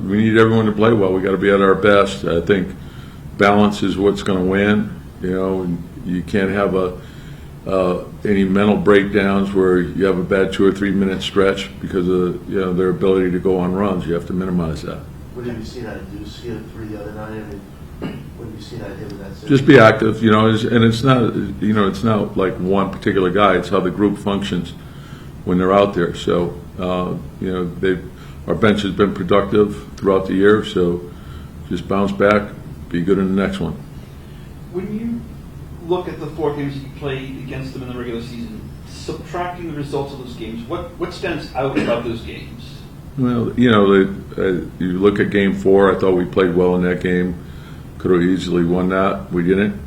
We need everyone to play well. We got to be at our best. I think balance is what's going to win. And you can't have any mental breakdowns where you have a bad 2 or 3 minute stretch because of their ability to go on runs. You have to minimize that. What did you see that do? See it 3 the other night. I mean, what did you see that hit in that series? Just be active. And it's not it's not like one particular guy. It's how the group functions when they're out there. So our bench has been productive throughout the year. So just bounce back, be good in the next one. When you look at the 4 games you played against them in the regular season, subtracting the results of those games, what stands out about those games? Well, you look at Game 4. I thought we played well in that game. Could have easily won that. We didn't.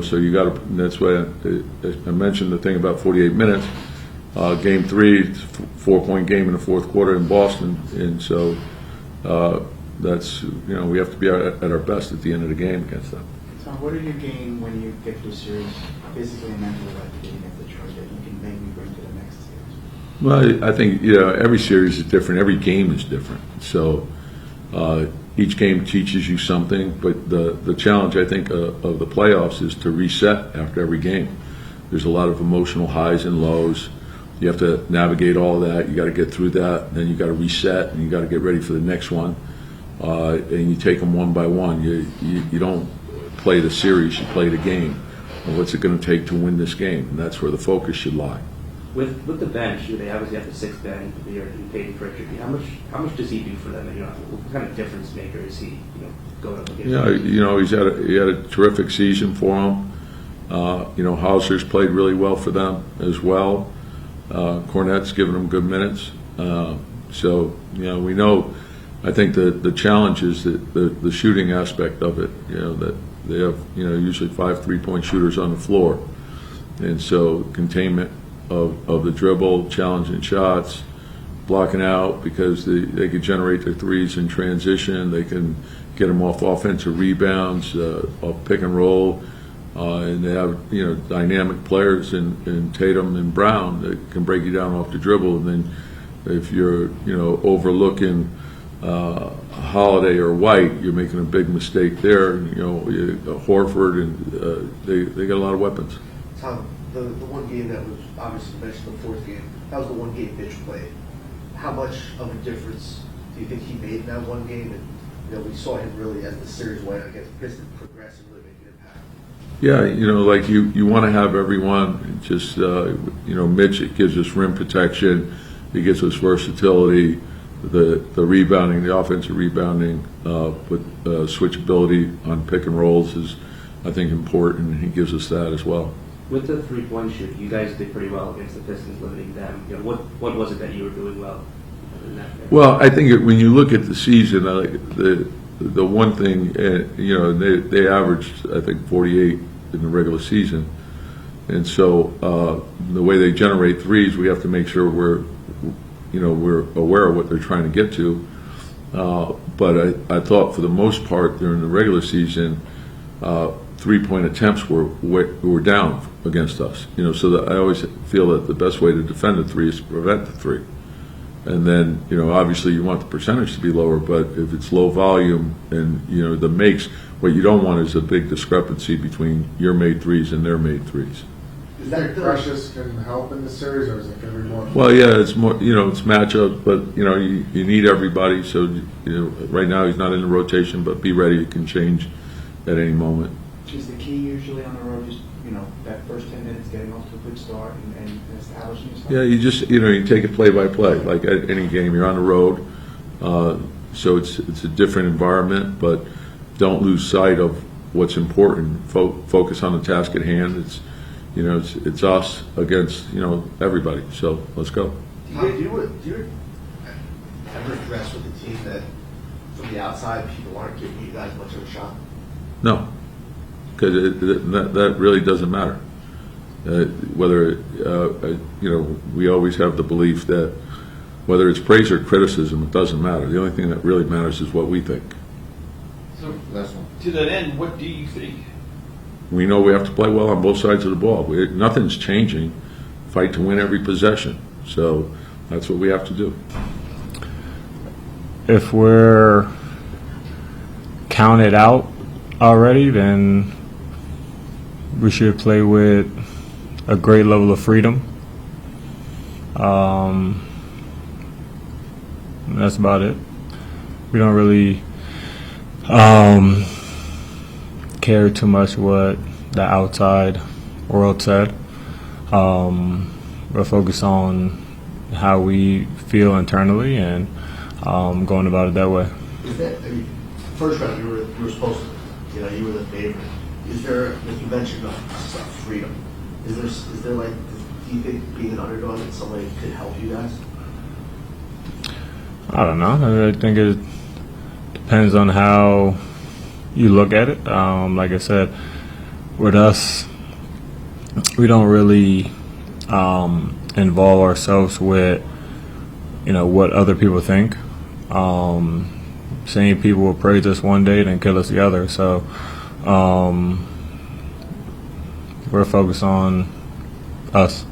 So you got to. That's why I mentioned the thing about 48 minutes. Game 3, 4-point game in the fourth quarter in Boston, and so that's we have to be at our best at the end of the game against them. Tom, what do you gain when you get to a series, physically and mentally, like the game against Detroit, that you can maybe bring to the next series? Well, I think every series is different. Every game is different. So each game teaches you something. But the challenge, I think, of the playoffs is to reset after every game. There's a lot of emotional highs and lows. You have to navigate all that. You got to get through that. And then you got to reset, and you got to get ready for the next one. And you take them one by one. You don't play the series, you play the game. And what's it going to take to win this game? And that's where the focus should lie. With the bench, they obviously have the 6th man of the year and Peyton Pritchard. How much does he do for them? And what kind of difference maker is he? Going up against. Yeah, he had a terrific season for him. Hauser's played really well for them as well. Cornette's given them good minutes. So we know. I think the challenge is that the shooting aspect of it. That they have usually 5 3-point shooters on the floor, and so containment of the dribble, challenging shots, blocking out because they could generate their threes in transition. They can get them off offensive rebounds, off pick and roll, and they have dynamic players in Tatum and Brown that can break you down off the dribble. And then if you're overlooking Holiday or White, you're making a big mistake there. Horford and they got a lot of weapons. Tom, the one game that was obviously mentioned, the 4th game, that was the one game Mitch played. How much of a difference do you think he made in that one game? And we saw him really, as the series went against Pistons, progress and really make an impact. Yeah, like you want to have everyone. Just Mitch, it gives us rim protection. It gives us versatility. The rebounding, the offensive rebounding with switchability on pick and rolls is, I think, important, and he gives us that as well. With the 3-point shoot, you guys did pretty well against the Pistons, limiting them. What was it that you were doing well in that game? Well, I think when you look at the season, the one thing, they averaged, I think, 48 in the regular season, and so the way they generate threes, we have to make sure we're aware of what they're trying to get to. But I thought for the most part during the regular season, 3-point attempts were down against us. So that I always feel that the best way to defend a 3 is to prevent the 3. And then, obviously you want the percentage to be lower, but if it's low volume and, the makes, what you don't want is a big discrepancy between your made 3s and their made 3s. Is that Precious can help in the series, or is it going to be more? Well, yeah, it's more, it's matchup, but, you need everybody. So, right now he's not in the rotation, but be ready. It can change at any moment. Is the key usually on the road just, that first 10 minutes getting off to a good start and establishing yourself? Yeah, you just, you take it play by play. Like at any game, you're on the road. So it's a different environment, but don't lose sight of what's important. Focus on the task at hand. It's us against everybody. So let's go. Do you ever address with the team that from the outside people aren't giving you guys much of a shot? No, because that really doesn't matter. Whether we always have the belief that whether it's praise or criticism, it doesn't matter. The only thing that really matters is what we think. So, to that end, what do you think? We know we have to play well on both sides of the ball. Nothing's changing. Fight to win every possession. So that's what we have to do. if we're counted out already, then we should play with a great level of freedom. That's about it. We don't really care too much what the outside world said. We're focused on how we feel internally and going about it that way. Is that, I mean, first round you were supposed to, you were the favorite. Is there, as you mentioned, freedom? Is there like, do you think being an underdog in some way could help you guys? I don't know. I think it depends on how you look at it. Like I said, with us, we don't really involve ourselves with, what other people think. Same people will praise us one day, then kill us the other. So we're focused on us.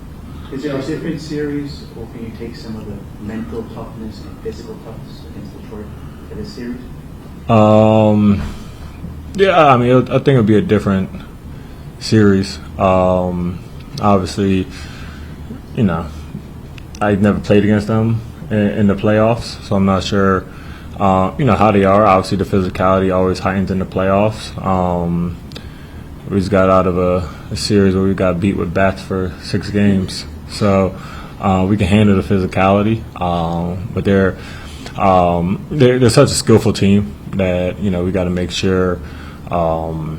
Is there a different series, or can you take some of the mental toughness and physical toughness against Detroit for this series? Yeah, I mean, I think it'll be a different series. Obviously, I never played against them in the playoffs, so I'm not sure, how they are. Obviously, the physicality always heightens in the playoffs. We just got out of a series where we got beat with bats for 6 games, so we can handle the physicality. But they're such a skillful team that we got to make sure we're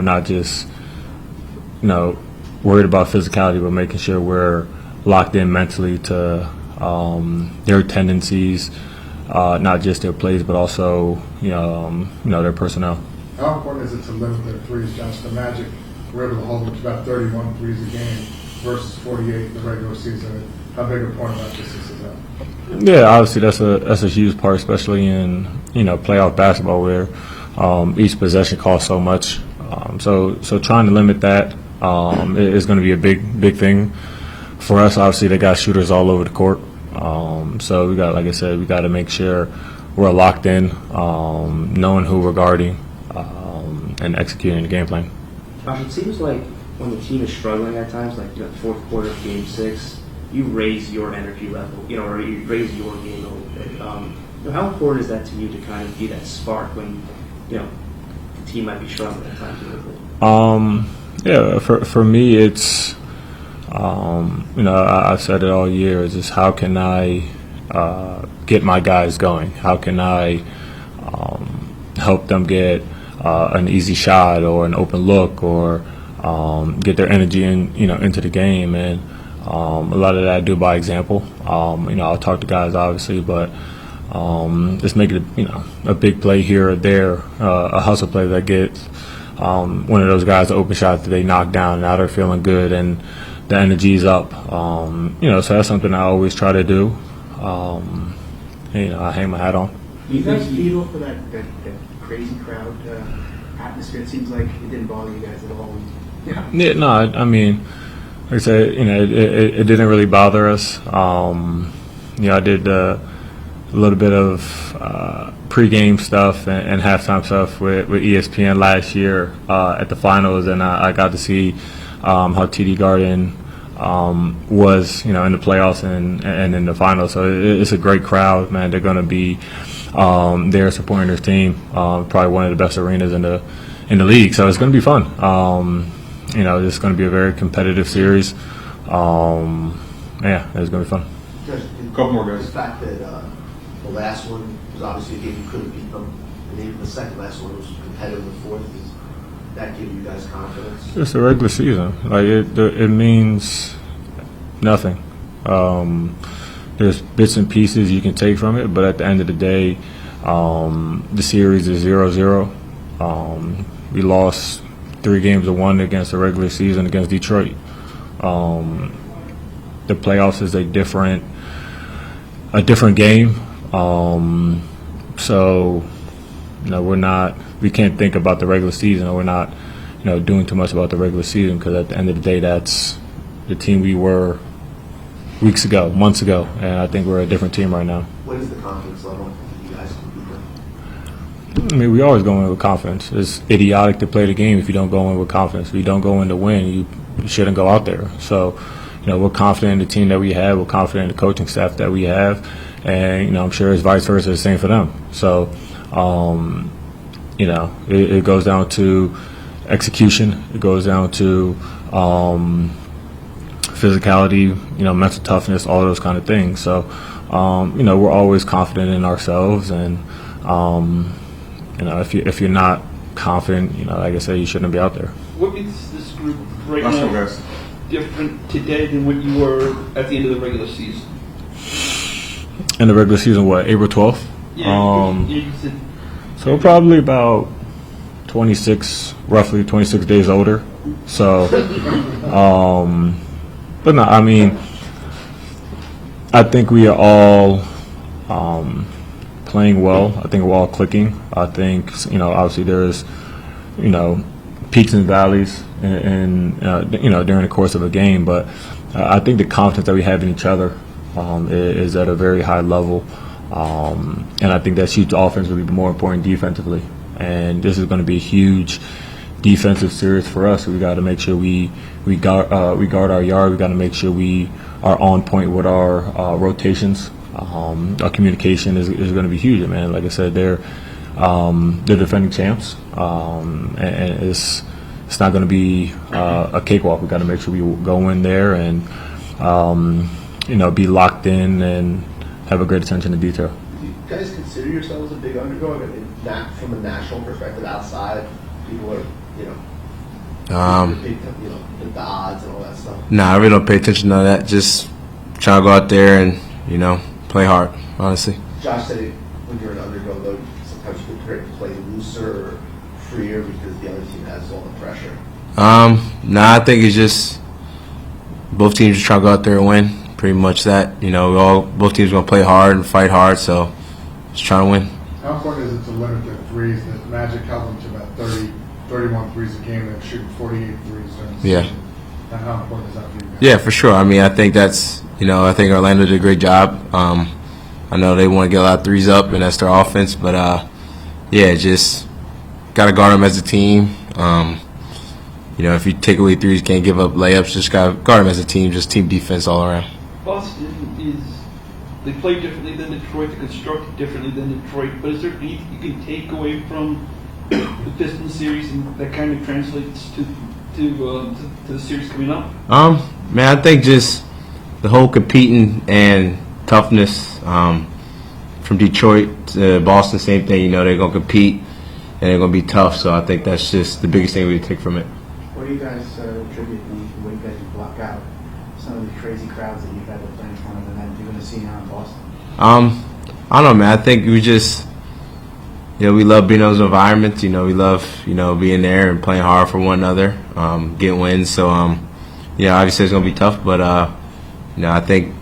not just worried about physicality, but making sure we're locked in mentally to their tendencies, not just their plays, but also their personnel. How important is it to limit their threes, Josh? The Magic were able to hold them to about 31 threes a game versus 48 in the regular season. How big a point of emphasis is that? Yeah, obviously that's a huge part, especially in playoff basketball where each possession costs so much. So trying to limit that is going to be a big thing for us. Obviously, they got shooters all over the court. So we got, like I said, we got to make sure we're locked in, knowing who we're guarding, and executing the game plan. Josh, it seems like when the team is struggling at times, like the fourth quarter of Game 6, you raise your energy level, or you raise your game a little bit. How important is that to you to kind of be that spark when the team might be struggling at times a little bit? Yeah, for me, it's I've said it all year. Is just how can I get my guys going? How can I help them get an easy shot or an open look or get their energy into the game? And a lot of that I do by example. I'll talk to guys obviously, but just make it a big play here or there, a hustle play that gets one of those guys an open shot that they knock down, and now they're feeling good and the energy's up. So that's something I always try to do. I hang my hat on. Do you guys feed off of that crazy crowd atmosphere? It seems like it didn't bother you guys at all. Yeah, no, I mean, like I said, it didn't really bother us. I did a little bit of pregame stuff and halftime stuff with ESPN last year at the finals, and I got to see how TD Garden was, in the playoffs and in the finals. So it's a great crowd, man. They're going to be there supporting their team. Probably one of the best arenas in the league. So it's going to be fun. It's going to be a very competitive series. Yeah, it's going to be fun. Couple more guys. The fact that the last one was obviously a game you couldn't beat them, and even the second last one was competitive in the fourth. Does that give you guys confidence? It's a regular season. Like it means nothing. There's bits and pieces you can take from it, but at the end of the day, the series is 0-0. We lost 3 games to 1 against the regular season against Detroit. The playoffs is a different game. So we can't think about the regular season, or we're not, doing too much about the regular season, because at the end of the day, that's the team we were months ago, and I think we're a different team right now. What is the confidence level that you guys can beat them? I mean, we always go in with confidence. It's idiotic to play the game if you don't go in with confidence. If you don't go in to win, you shouldn't go out there. So, we're confident in the team that we have. We're confident in the coaching staff that we have. And, I'm sure it's vice versa, the same for them. So, it goes down to execution. It goes down to physicality, mental toughness, all those kind of things. So, we're always confident in ourselves. And, if you're not confident, like I said, you shouldn't be out there. What makes this group right Last one, now guys. different today than what you were at the end of the regular season? In the regular season, what, April 12th? You said So we're probably about roughly 26 days older. So, but no, I mean, I think we are all playing well. I think we're all clicking. I think, obviously there's, peaks and valleys and during the course of a game. But I think the confidence that we have in each other is at a very high level. And I think that's huge offensively, but more important defensively. And this is going to be a huge defensive series for us. So we got to make sure we guard our yard. We got to make sure we are on point with our rotations. Our communication is going to be huge, man. Like I said, they're defending champs, and it's not going to be a cakewalk. We got to make sure we go in there and be locked in and have a great attention to detail. Do you guys consider yourselves a big underdog? I mean, not from a national perspective, outside, people are, the odds and all that stuff. Nah, I really don't pay attention to that. Just try to go out there and, play hard, honestly. Josh said when you're an underdog, though, sometimes you're prepared to play looser or freer because the other team has all the pressure. Nah, I think it's just both teams just try to go out there and win. Pretty much that. Both teams are going to play hard and fight hard, so just trying to win. How important is it to limit their threes? That Magic held them to about 31 threes a game. They're shooting 48 threes during the Yeah. season. And how important is that for you guys? Yeah, for sure. I mean, I think that's, I think Orlando did a great job. I know they want to get a lot of threes up, and that's their offense. But, just got to guard them as a team. If you take away threes, can't give up layups. Just got to guard them as a team, just team defense all around. Boston they play differently than Detroit, they construct differently than Detroit, but is there anything you can take away from the Pistons series and that kind of translates to the series coming up? Man, I think just the whole competing and toughness from Detroit to Boston, same thing. They're going to compete and they're going to be tough, so I think that's just the biggest thing we take from it. What do you guys attribute the way you guys block out some of the crazy crowds that you've had to play in front of, and that you're going to see now in Boston? I don't know, man. I think we just, we love being in those environments. We love, being there and playing hard for one another, getting wins. So, obviously it's going to be tough, but, I think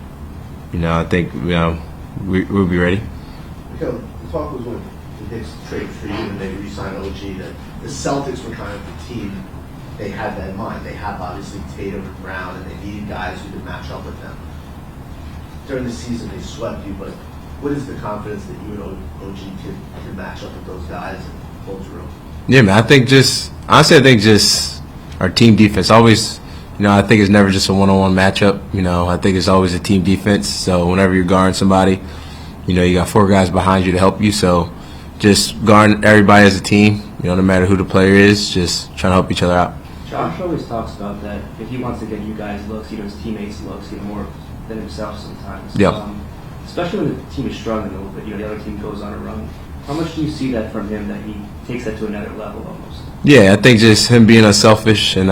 we'll be ready. The talk was when the Knicks traded for you and they re-signed OG that the Celtics were kind of the team. They had that in mind. They have obviously Tatum and Brown, and they needed guys who could match up with them. During the season, they swept you, but what is the confidence that you and OG can match up with those guys and hold your own? Yeah, man. I think just our team defense. Always, I think it's never just a one-on-one matchup. I think it's always a team defense. So whenever you're guarding somebody, you got 4 guys behind you to help you. So just guarding everybody as a team. No matter who the player is, just trying to help each other out. Josh always talks about that if he wants to get you guys looks, his teammates looks, more than himself sometimes. Yep. Especially when the team is struggling a little bit, the other team goes on a run. How much do you see that from him that he takes that to another level almost? Yeah, I think just him being unselfish and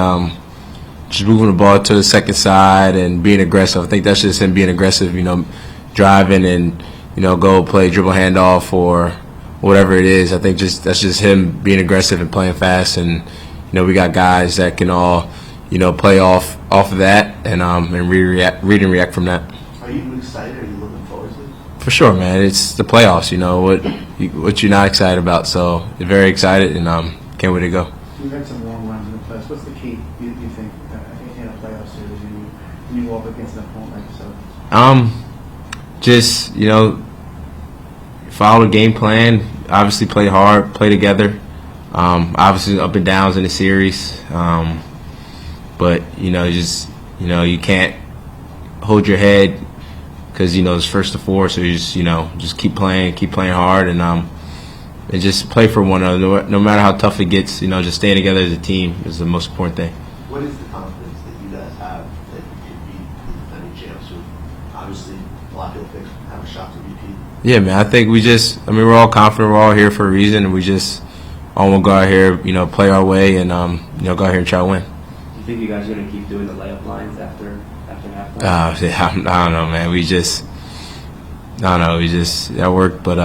just moving the ball to the second side and being aggressive. I think that's just him being aggressive, driving and, go play dribble handoff or whatever it is. I think that's just him being aggressive and playing fast. And, we got guys that can all, play off of that and read and react from that. Are you excited? Are you looking forward to it? For sure, man. It's the playoffs, what you're not excited about. So very excited and can't wait to go. You've had some long runs in the playoffs. What's the key, you think, in a playoff series when you walk against an opponent like yourself? Just, follow the game plan. Obviously, play hard, play together. Obviously, up and downs in the series, but you can't hold your head because it's first to four. So you just keep playing hard, and just play for one another. No matter how tough it gets, just staying together as a team is the most important thing. What is the confidence that you guys have that you could beat the defending champs? Who obviously a lot of people think have a shot to repeat. Yeah, man. I think we're all confident. We're all here for a reason, and we just all want to go out here, play our way, and go out here and try to win. Do you think you guys are going to keep doing the layup lines after halftime? I don't know, man. We just that worked, but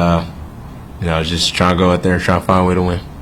just trying to go out there and try to find a way to win.